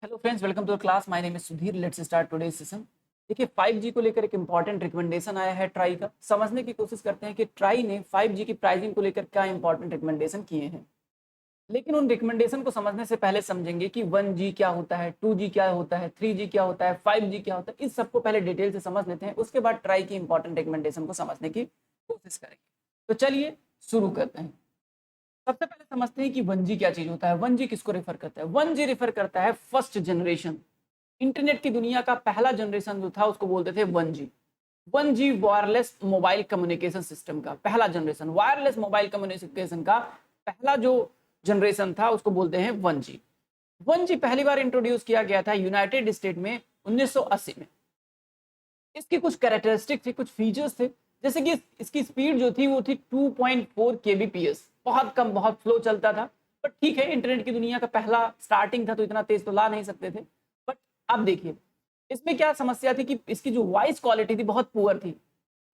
Hello friends, welcome to the class. My name is Sudhir. Let's start today session. देखिए, 5G को लेकर एक important recommendation आया है ट्राई का। समझने की कोशिश करते हैं कि ट्राई ने 5G की प्राइसिंग को लेकर क्या इंपॉर्टेंट रिकमेंडेशन किए हैं। लेकिन उन रिकमेंडेशन को समझने से पहले समझेंगे कि 1G क्या होता है, 2G क्या होता है, 3G क्या होता है, 5G क्या होता है। इस सबको पहले डिटेल से समझ लेते हैं, उसके बाद ट्राई की इंपॉर्टेंट रिकमेंडेशन को समझने की कोशिश करेंगे। तो चलिए शुरू करते हैं। सबसे पहले समझते हैं कि 1G क्या चीज होता है। 1G किसको रेफर करता है? 1G रेफर करता है फर्स्ट जनरेशन। इंटरनेट की दुनिया का पहला जनरेशन जो था उसको बोलते थे 1G। 1G wireless mobile communication system का पहला जनरेशन, वायरलेस मोबाइल कम्युनिकेशन का पहला जो जनरेशन था उसको बोलते हैं 1G। 1G पहली बार इंट्रोड्यूस किया गया था यूनाइटेड स्टेट में 1980 में। इसकी कुछ कैरेक्टरिस्टिक थी, कुछ फीचर्स थे, जैसे कि इसकी स्पीड जो थी वो थी 2.4 kbps। बहुत कम, बहुत स्लो चलता था। बट ठीक है, इंटरनेट की दुनिया का पहला स्टार्टिंग था तो इतना तेज तो ला नहीं सकते थे। बट अब देखिए, इसमें क्या समस्या थी कि इसकी जो वॉइस क्वालिटी थी बहुत पुअर थी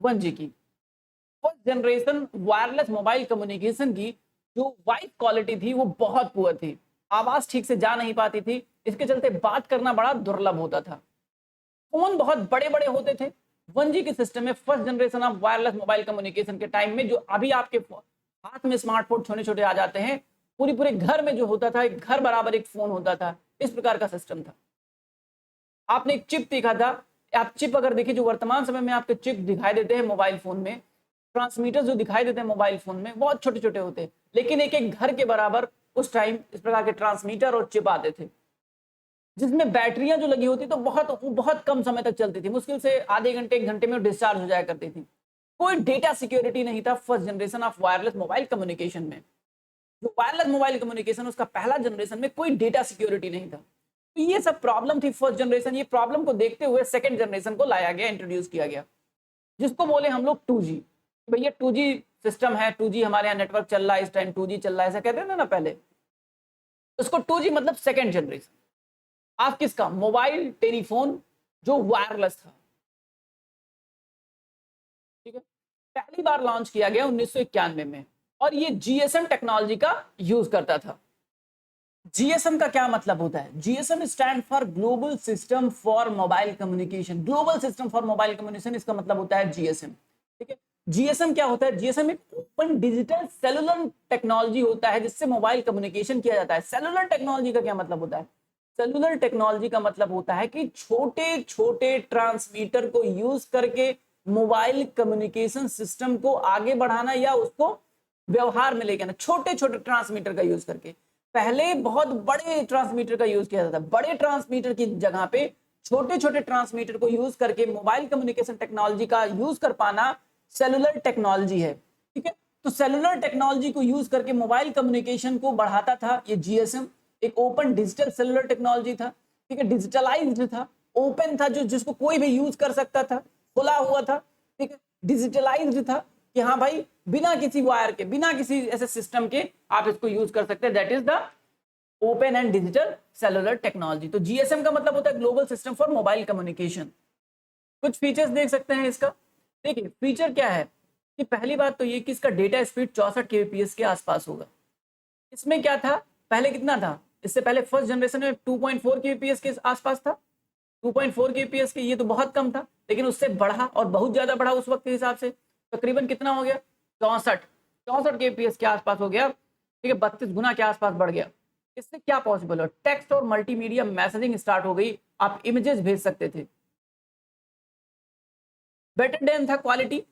1G की। First generation wireless mobile communication की जो वॉइस क्वालिटी थी वो बहुत पुअर थी। आवाज ठीक से जा नहीं पाती थी, इसके चलते बात करना बड़ा दुर्लभ होता था। फोन बहुत बड़े बड़े होते थे। 1G के सिस्टम में first generation of wireless mobile communication के टाइम में जो अभी आपके हाथ में स्मार्टफोन छोटे छोटे आ जाते हैं, पूरी पूरे घर में जो होता था, एक घर बराबर एक फोन होता था, इस प्रकार का सिस्टम था। आपने एक चिप देखा था। आप चिप अगर देखिए, जो वर्तमान समय में आपके चिप दिखाई देते हैं मोबाइल फोन में, ट्रांसमीटर जो दिखाई देते हैं मोबाइल फोन में, बहुत छोटे छोटे होते हैं, लेकिन एक एक घर के बराबर उस टाइम इस प्रकार के ट्रांसमीटर और चिप आते थे, जिसमें बैटरियां जो लगी होती तो बहुत बहुत कम समय तक चलती थी। मुश्किल से आधे घंटे एक घंटे में डिस्चार्ज हो जाया करती थी। कोई डेटा सिक्योरिटी नहीं था first generation of wireless mobile communication में। जो वायरलेस मोबाइल कम्युनिकेशन उसका पहला जनरेशन में कोई डेटा सिक्योरिटी नहीं था। तो ये सब प्रॉब्लम थी फर्स्ट जनरेशन। ये प्रॉब्लम को देखते हुए सेकंड जनरेशन को लाया गया, इंट्रोड्यूस किया गया, जिसको बोले हम लोग 2G। भैया 2G सिस्टम है, 2G हमारे यहाँ नेटवर्क चल रहा है, इस टाइम 2G चल रहा है, ऐसा कहते थे ना पहले। उसको 2G मतलब सेकंड जनरेशन। आप किसका? मोबाइल टेलीफोन जो वायरलेस था। ठीक है, पहली बार लॉन्च किया गया 1991 में, और ये जीएसएम टेक्नोलॉजी का यूज करता था। जीएसएम का क्या मतलब होता है? GSM stand for global system for mobile communication. Global system for mobile communication, इसका मतलब होता है जीएसएम। ठीक है, जीएसएम क्या होता है? जीएसएम एक ओपन डिजिटल सेलुलर टेक्नोलॉजी होता है जिससे मोबाइल कम्युनिकेशन किया जाता है। सेलुलर टेक्नोलॉजी का क्या मतलब होता है? सेलुलर टेक्नोलॉजी का मतलब होता है कि छोटे छोटे ट्रांसमीटर को यूज करके मोबाइल कम्युनिकेशन सिस्टम को आगे बढ़ाना या उसको व्यवहार में लेके आना। छोटे छोटे ट्रांसमीटर का यूज करके। पहले बहुत बड़े ट्रांसमीटर का यूज किया जाता है, बड़े ट्रांसमीटर की जगह पे छोटे छोटे ट्रांसमीटर को यूज करके मोबाइल कम्युनिकेशन टेक्नोलॉजी का यूज कर पाना सेलुलर टेक्नोलॉजी है। ठीक है, तो सेलुलर टेक्नोलॉजी को यूज करके मोबाइल कम्युनिकेशन को बढ़ाता था ये जीएसएम। एक ओपन डिजिटल सेलुलर टेक्नोलॉजी था। ठीक है, डिजिटलाइज्ड था, ओपन था, जो जिसको कोई भी यूज कर सकता था, खुला हुआ था। ठीक है, डिजिटलाइज्ड था कि हाँ भाई, बिना किसी वायर के, बिना किसी ऐसे सिस्टम के आप इसको यूज कर सकते हैं। That is the open and digital cellular technology. तो जीएसएम का मतलब होता है global system for mobile communication. कुछ फीचर्स देख सकते हैं इसका। देखिए फीचर क्या है कि पहली बात तो ये कि इसका डेटा स्पीड 64 kbps के आसपास होगा। इसमें क्या था, पहले कितना था? इससे पहले फर्स्ट जनरेशन में 2.4 kbps के आसपास था। 2.4 kbps के, ये तो बहुत कम था, लेकिन उससे बढ़ा और बहुत ज्यादा बढ़ा उस वक्त के हिसाब से। तकरीबन कितना हो गया? 64 kbps के आसपास हो गया। ठीक है, 32 गुना के आसपास बढ़ गया। इससे क्या पॉसिबल है? टेक्स्ट और मल्टीमीडिया मैसेजिंग स्टार्ट हो गई, आप इमेजेस भेज सकते थे। बेटर देन था क्वालिटी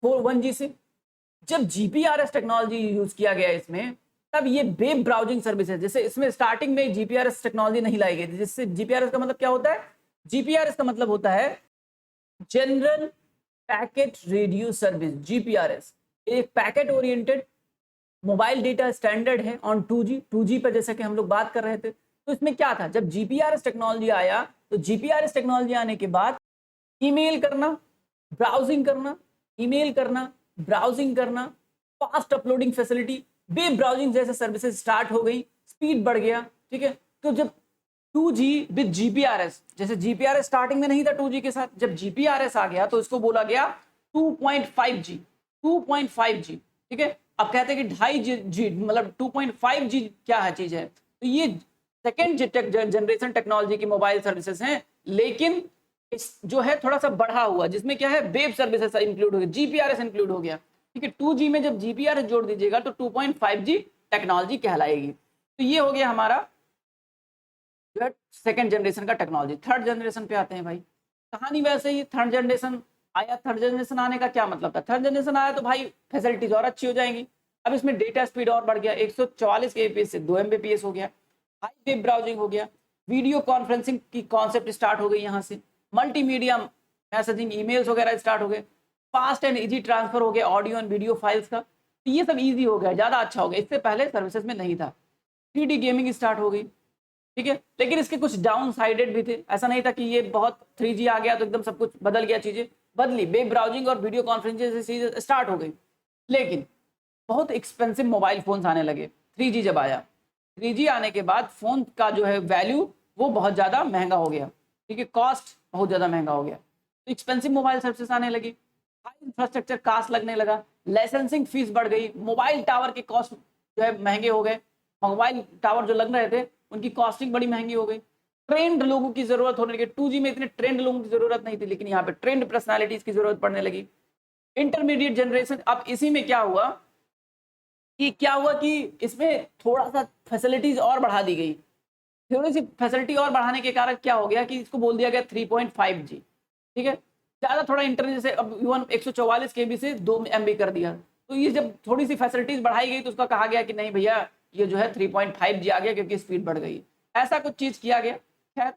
1G से। जब जीपीआरएस टेक्नोलॉजी यूज किया गया इसमें, तब ये वेब ब्राउजिंग सर्विसेज, जैसे इसमें स्टार्टिंग में जीपीआरएस टेक्नोलॉजी नहीं लाई गई थी। जिससे जीपीआरएस का मतलब क्या होता है? जीपीआरएस का मतलब होता है general packet radio service. GPRS एक packet oriented mobile data standard on ऑन 2G पर, जैसे कि हम लोग बात कर रहे थे। तो इसमें क्या था, जब जीपीआरएस टेक्नोलॉजी आया, तो जीपीआरएस टेक्नोलॉजी आने के बाद ईमेल करना, ब्राउजिंग करना, ईमेल करना, ब्राउजिंग करना, fast uploading facility, web browsing जैसे सर्विसेज स्टार्ट हो गई, स्पीड बढ़ गया। ठीक है, तो जब 2G विद जीपीआरएस, जैसे जीपीआरएस स्टार्टिंग में नहीं था 2G के साथ, जब जीपीआरएस आ गया तो इसको बोला गया 2.5G। 2.5G, ठीक है। अब कहते हैं कि 2.5G मतलब 2.5G क्या है चीज है, तो ये सेकेंड जनरेशन टेक्नोलॉजी की मोबाइल सर्विसेज हैं, लेकिन इस जो है थोड़ा सा बढ़ा हुआ, जिसमें क्या है वेब सर्विसेज इंक्लूड हो गया, जीपीआरएस इंक्लूड हो गया। ठीक है, 2G में जब जीपीआरएस जोड़ दीजिएगा तो 2.5G टेक्नोलॉजी कहलाएगी। तो ये हो गया हमारा जो है सेकेंड जनरेशन का टेक्नोलॉजी। थर्ड जनरेशन पे आते हैं भाई, कहानी वैसे ही थर्ड जनरेशन आया। थर्ड जनरेशन आने का क्या मतलब था? थर्ड जनरेशन आया तो भाई फैसिलिटीज और अच्छी हो जाएंगी। अब इसमें डेटा स्पीड और बढ़ गया, 144 kbps से 2 Mbps हो गया, हाई वेब ब्राउजिंग हो गया, वीडियो कॉन्फ्रेंसिंग की कॉन्सेप्ट स्टार्ट हो गई, यहाँ से मल्टीमीडिया मैसेजिंग, ईमेल्स वगैरह स्टार्ट हो गए, फास्ट एंड इजी ट्रांसफर हो गया ऑडियो एंड वीडियो फाइल्स का। तो ये सब इजी हो गया, ज़्यादा अच्छा हो गया, इससे पहले सर्विसेज में नहीं था। 3D गेमिंग स्टार्ट हो गई, ठीक है, लेकिन इसके कुछ डाउन साइडेड भी थे। ऐसा नहीं था कि ये बहुत 3G आ गया तो एकदम सब कुछ बदल गया, चीज़ें बदली, वेब ब्राउजिंग और वीडियो कॉन्फ्रेंसिंग जैसी चीज़ें स्टार्ट हो गई। लेकिन बहुत एक्सपेंसिव मोबाइल फोन्स आने लगे 3G जब आया। 3G आने के बाद फ़ोन का जो है वैल्यू वो बहुत ज़्यादा महंगा हो गया, ठीक है, कॉस्ट बहुत ज़्यादा महंगा हो गया, तो एक्सपेंसिव मोबाइल सर्विसेज आने लगी, हाई इंफ्रास्ट्रक्चर कास्ट लगने लगा, लाइसेंसिंग फीस बढ़ गई, मोबाइल टावर के कॉस्ट जो है महंगे हो गए, मोबाइल टावर जो लग रहे थे उनकी कॉस्टिंग बड़ी महंगी हो गई, ट्रेंड लोगों की जरूरत होने लगी। 2G में इतने ट्रेंड लोगों की जरूरत नहीं थी, लेकिन यहाँ पे ट्रेंड पर्सनालिटीज की जरूरत पड़ने लगी। इंटरमीडिएट जनरेशन, अब इसी में क्या हुआ कि इसमें थोड़ा सा फैसिलिटीज और बढ़ा दी गई। थोड़ी सी फैसिलिटी और बढ़ाने के कारण क्या हो गया कि इसको बोल दिया गया 3.5G, ठीक है, ज़्यादा थोड़ा इंटरनेट जैसे अब 144 KB से 2 MB कर दिया। तो ये जब थोड़ी सी फैसिलिटीज बढ़ाई गई तो उसका कहा गया कि नहीं भैया ये जो है 3.5G आ गया क्योंकि स्पीड बढ़ गई, ऐसा कुछ चीज़ किया गया। खैर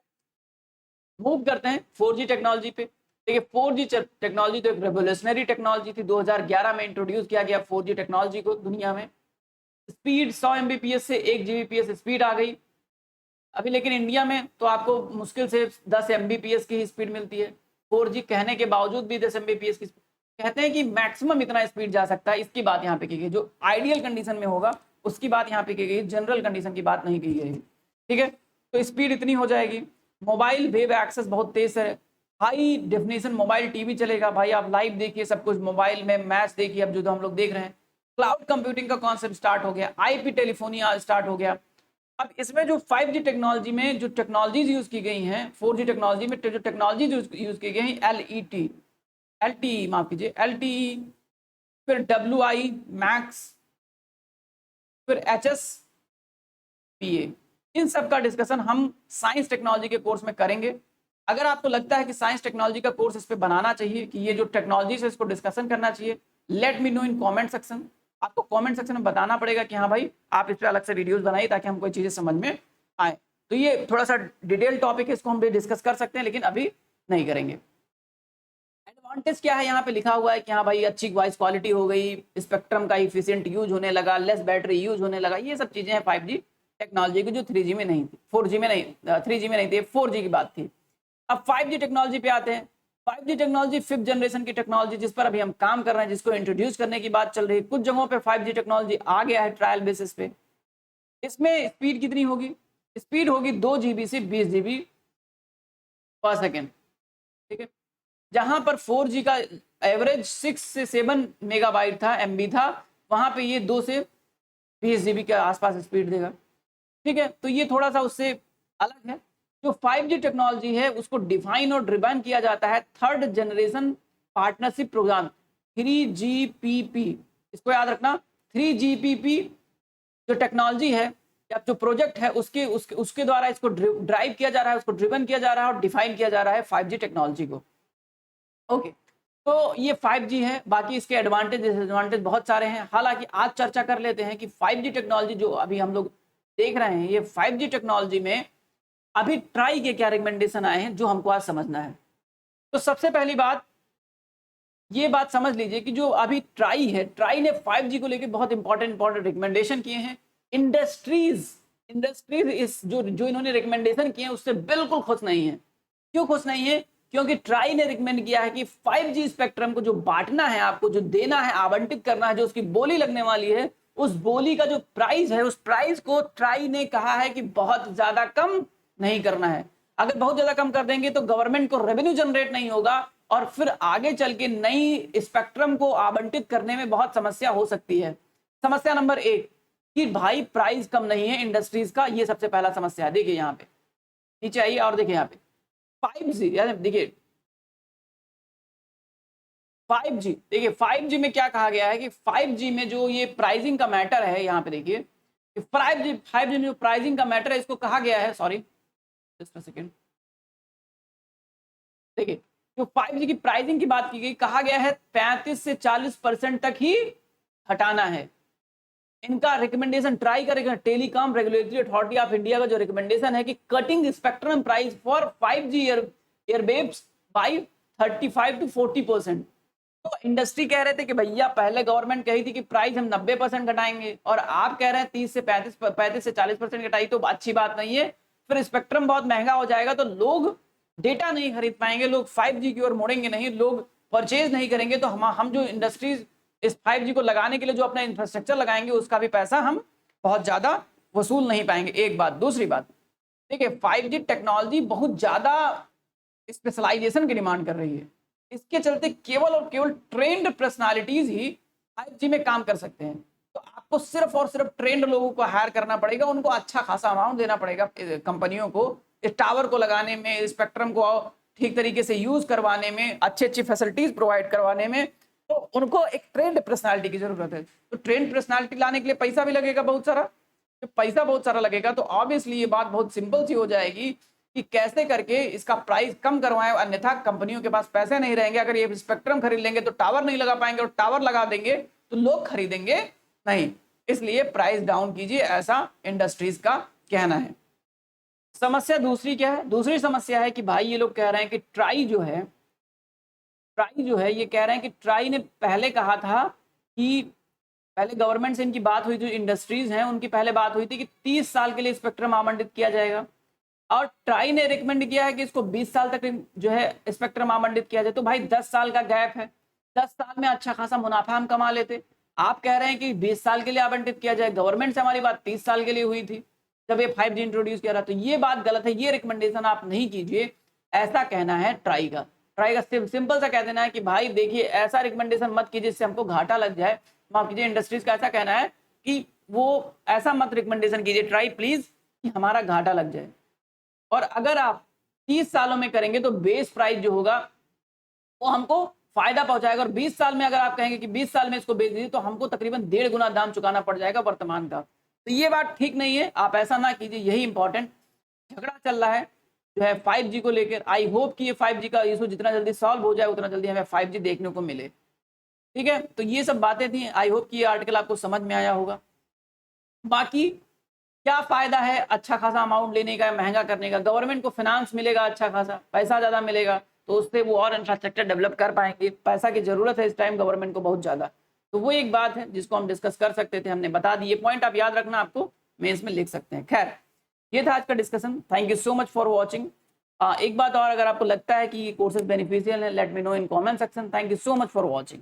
मूव करते हैं 4G टेक्नोलॉजी पे। देखिए 4G टेक्नोलॉजी तो एक रेवोल्यूशनरी टेक्नोलॉजी थी, 2011 में इंट्रोड्यूस किया गया 4G टेक्नोलॉजी को दुनिया में। स्पीड 100 Mbps से 1 Gbps स्पीड आ गई अभी, लेकिन इंडिया में तो आपको मुश्किल से 10 Mbps की ही स्पीड मिलती है। 4G कहने के बावजूद भी 10 Mbps की कहते हैं कि मैक्सिमम इतना स्पीड जा सकता है, इसकी बात यहाँ पे की गई। जो आइडियल कंडीशन में होगा उसकी बात यहाँ पे की गई, जनरल कंडीशन की बात नहीं की गई, ठीक है। तो स्पीड इतनी हो जाएगी। मोबाइल वेब एक्सेस बहुत तेज है, हाई डेफिनेशन मोबाइल टीवी चलेगा भाई, आप लाइव देखिए सब कुछ मोबाइल में, मैच देखिए अब जो हम लोग देख रहे हैं। क्लाउड कंप्यूटिंग का कॉन्सेप्ट स्टार्ट हो गया, IP टेलीफोनिया स्टार्ट हो गया। अब इसमें जो 5G टेक्नोलॉजी में जो टेक्नोलॉजीज यूज की गई हैं, 4G टेक्नोलॉजी में जो टेक्नोलॉजीज यूज की गई हैं, LTE माफ कीजिए, LTE, फिर WI मैक्स, फिर HSPA, इन सब का डिस्कशन हम साइंस टेक्नोलॉजी के कोर्स में करेंगे। अगर आपको लगता है कि साइंस टेक्नोलॉजी का कोर्स इस पे बनाना चाहिए, कि ये जो टेक्नोलॉजी है इसको डिस्कशन करना चाहिए, let me know in comment section. आपको कमेंट सेक्शन में बताना पड़ेगा कि हाँ भाई आप इस पे अलग से वीडियोस बनाइए ताकि हम कोई चीज़ें समझ में आए। तो ये थोड़ा सा डिटेल टॉपिक है, इसको हम भी डिस्कस कर सकते हैं लेकिन अभी नहीं करेंगे। एडवांटेज क्या है यहाँ पे लिखा हुआ है कि हाँ भाई अच्छी वॉइस क्वालिटी हो गई, स्पेक्ट्रम का इफिशिएंट यूज होने लगा, लेस बैटरी यूज होने लगा, ये सब चीज़ें हैं 5G टेक्नोलॉजी की जो 3G में नहीं थी, 4G में नहीं, 3G में नहीं थी, 4G की बात थी। अब 5G टेक्नोलॉजी पे आते हैं। 5G टेक्नोलॉजी 5th जनरेशन की टेक्नोलॉजी जिस पर अभी हम काम कर रहे हैं, जिसको इंट्रोड्यूस करने की बात चल रही है। कुछ जगहों पे 5G टेक्नोलॉजी आ गया है ट्रायल बेसिस पे। इसमें स्पीड कितनी होगी? स्पीड होगी 2 GB से 20 GB पर सेकेंड, ठीक है। जहां पर 4G का एवरेज 6 से 7 मेगाबाइट था, MB था, वहां पे ये 2 से 20 GB के आसपास स्पीड देगा, ठीक है। तो ये थोड़ा सा उससे अलग है। जो 5G टेक्नोलॉजी है उसको डिफाइन और ड्रिवन किया जाता है third generation partnership programme 3GPP। इसको याद रखना, 3GPP जो टेक्नोलॉजी है या जो प्रोजेक्ट है उसके द्वारा इसको ड्राइव किया जा रहा है, उसको ड्रिवन किया जा रहा है और डिफाइन किया जा रहा है 5G टेक्नोलॉजी को। ओके, तो ये 5G है, बाकी इसके एडवांटेज डिसएडवांटेज बहुत सारे हैं। हालांकि आज चर्चा कर लेते हैं कि 5G टेक्नोलॉजी जो अभी हम लोग देख रहे हैं, ये 5G टेक्नोलॉजी में अभी ट्राई के क्या रिकमेंडेशन आए हैं जो हमको आज समझना है। तो सबसे पहली बात ये बात समझ लीजिए कि जो अभी ट्राई है, ट्राई ने 5G को लेकर बहुत इंपॉर्टेंट रिकमेंडेशन किए हैं। इंडस्ट्रीज इस जो इन्होंने रिकमेंडेशन किए हैं उससे बिल्कुल खुश नहीं है। क्यों खुश नहीं है? क्योंकि ट्राई ने रिकमेंड किया है कि 5G स्पेक्ट्रम को जो बांटना है, आपको जो देना है, आवंटित करना है, जो उसकी बोली लगने वाली है, उस बोली का जो प्राइस है, उस प्राइस को ट्राई ने कहा है कि बहुत ज्यादा कम नहीं करना है। अगर बहुत ज्यादा कम कर देंगे तो गवर्नमेंट को रेवेन्यू जनरेट नहीं होगा और फिर आगे चल के नई स्पेक्ट्रम को आवंटित करने में बहुत समस्या हो सकती है। समस्या नंबर 1, कि भाई प्राइस कम नहीं है इंडस्ट्रीज का, ये सबसे पहला समस्या है। देखिए यहाँ पे नीचे आइए और देखिए यहाँ पे 5G, देखिए 5G, देखिए 5G में क्या कहा गया है कि 5G में जो ये प्राइसिंग का मैटर है, यहाँ पे देखिए 5G में जो प्राइसिंग का मैटर है इसको कहा गया है, सॉरी जस्ट अ सेकेंड, देखिए जो 5G की प्राइसिंग की बात की गई, कहा गया है 35 से 40% तक ही हटाना है। इनका रिकमेंडेशन ट्राई करेगा, telecom regulatory authority of India का जो रिकमेंडेशन है कि cutting spectrum price for 5G airwaves by 35 to 40%। तो इंडस्ट्री कह रहे थे कि भैया पहले गवर्नमेंट कही थी कि प्राइस हम 90% घटाएंगे, और आप कह रहे हैं 30 से 35 से 40% घटाई, तो अच्छी बात नहीं है। फिर स्पेक्ट्रम बहुत महंगा हो जाएगा, तो लोग डेटा नहीं खरीद पाएंगे, लोग 5G की ओर मुड़ेंगे नहीं, लोग परचेज नहीं करेंगे। तो हम जो इंडस्ट्रीज इस 5G को लगाने के लिए जो अपना इंफ्रास्ट्रक्चर लगाएंगे उसका भी पैसा हम बहुत ज्यादा वसूल नहीं पाएंगे। एक बात। दूसरी बात, देखिए 5G टेक्नोलॉजी बहुत ज्यादा स्पेशलाइजेशन की डिमांड कर रही है। इसके चलते केवल और केवल ट्रेंड पर्सनालिटीज ही 5G में काम कर सकते हैं। तो आपको सिर्फ और सिर्फ ट्रेंड लोगों को हायर करना पड़ेगा, उनको अच्छा खासा अमाउंट देना पड़ेगा कंपनियों को, इस टावर को लगाने में, स्पेक्ट्रम को ठीक तरीके से यूज करवाने में, अच्छी अच्छी फैसिलिटीज प्रोवाइड करवाने में। तो उनको एक ट्रेंड पर्सनालिटी की जरूरत है। तो ट्रेंड पर्सनालिटी लाने के लिए पैसा भी लगेगा बहुत सारा। जब पैसा बहुत सारा लगेगा तो ऑब्वियसली ये बात बहुत सिंपल सी हो जाएगी कि कैसे करके इसका प्राइस कम करवाएं, अन्यथा कंपनियों के पास पैसे नहीं रहेंगे। अगर ये स्पेक्ट्रम खरीद लेंगे तो टावर नहीं लगा पाएंगे, और टावर लगा देंगे तो लोग खरीदेंगे नहीं। इसलिए प्राइस डाउन कीजिए, ऐसा इंडस्ट्रीज का कहना है। समस्या दूसरी क्या है? दूसरी समस्या है कि भाई ये लोग कह रहे हैं कि ट्राई जो है ये कह रहे हैं कि ट्राई ने पहले कहा था कि पहले गवर्नमेंट से इनकी बात हुई, जो इंडस्ट्रीज हैं उनकी पहले बात हुई थी कि 30 साल के लिए स्पेक्ट्रम आवंटित किया जाएगा, और ट्राई ने रिकमेंड किया है कि इसको 20 साल तक जो है स्पेक्ट्रम आवंटित किया जाए। तो भाई 10 साल का गैप है, 10 साल में अच्छा खासा मुनाफा हम कमा लेते। आप कह रहे हैं कि 20 साल के लिए आवंटित किया जाए, गवर्नमेंट से हमारी बात 30 साल के लिए हुई थी जब ये 5G इंट्रोड्यूस किया रहा। तो ये बात गलत है, ये रिकमेंडेशन आप नहीं कीजिए, ऐसा कहना है ट्राई का। ट्राई का सिंपल सा कह देना है कि भाई देखिए ऐसा रिकमेंडेशन मत कीजिए जिससे हमको घाटा लग जाए। माफ कीजिए, इंडस्ट्रीज का ऐसा कहना है कि वो ऐसा मत रिकमेंडेशन कीजिए ट्राई प्लीज कि हमारा घाटा लग जाए। और अगर आप 30 सालों में करेंगे तो बेस प्राइस जो होगा वो हमको फायदा पहुंचाएगा, और 20 साल में अगर आप कहेंगे कि 20 साल में इसको बेच दीजिए तो हमको तकरीबन 1.5 गुना दाम चुकाना पड़ जाएगा वर्तमान का। तो ये बात ठीक नहीं है, आप ऐसा ना कीजिए। यही इंपॉर्टेंट झगड़ा चल रहा है जो है 5G को लेकर। आई होप कि ये 5G का इशू जितना जल्दी सॉल्व हो जाए उतना जल्दी हमें 5G देखने को मिले। ठीक है, तो ये सब बातें थी। आई होप कि ये आर्टिकल आपको समझ में आया होगा। बाकी क्या फायदा है अच्छा खासा अमाउंट लेने का, महंगा करने का? गवर्नमेंट को फाइनेंस मिलेगा, अच्छा खासा पैसा ज्यादा मिलेगा, तो उससे वो और इंफ्रास्ट्रक्चर डेवलप कर पाएंगे। पैसा की जरूरत है इस टाइम गवर्नमेंट को बहुत ज्यादा। तो वो एक बात है जिसको हम डिस्कस कर सकते थे, हमने बता दी। ये पॉइंट आप याद रखना, आपको मेंस में लिख सकते हैं। खैर, ये था आज का discussion. Thank you so much for watching. एक बात और, अगर आपको लगता है कि ये कोर्सेज बेनिफिशियल है, let me know in comment section. Thank you so much for watching.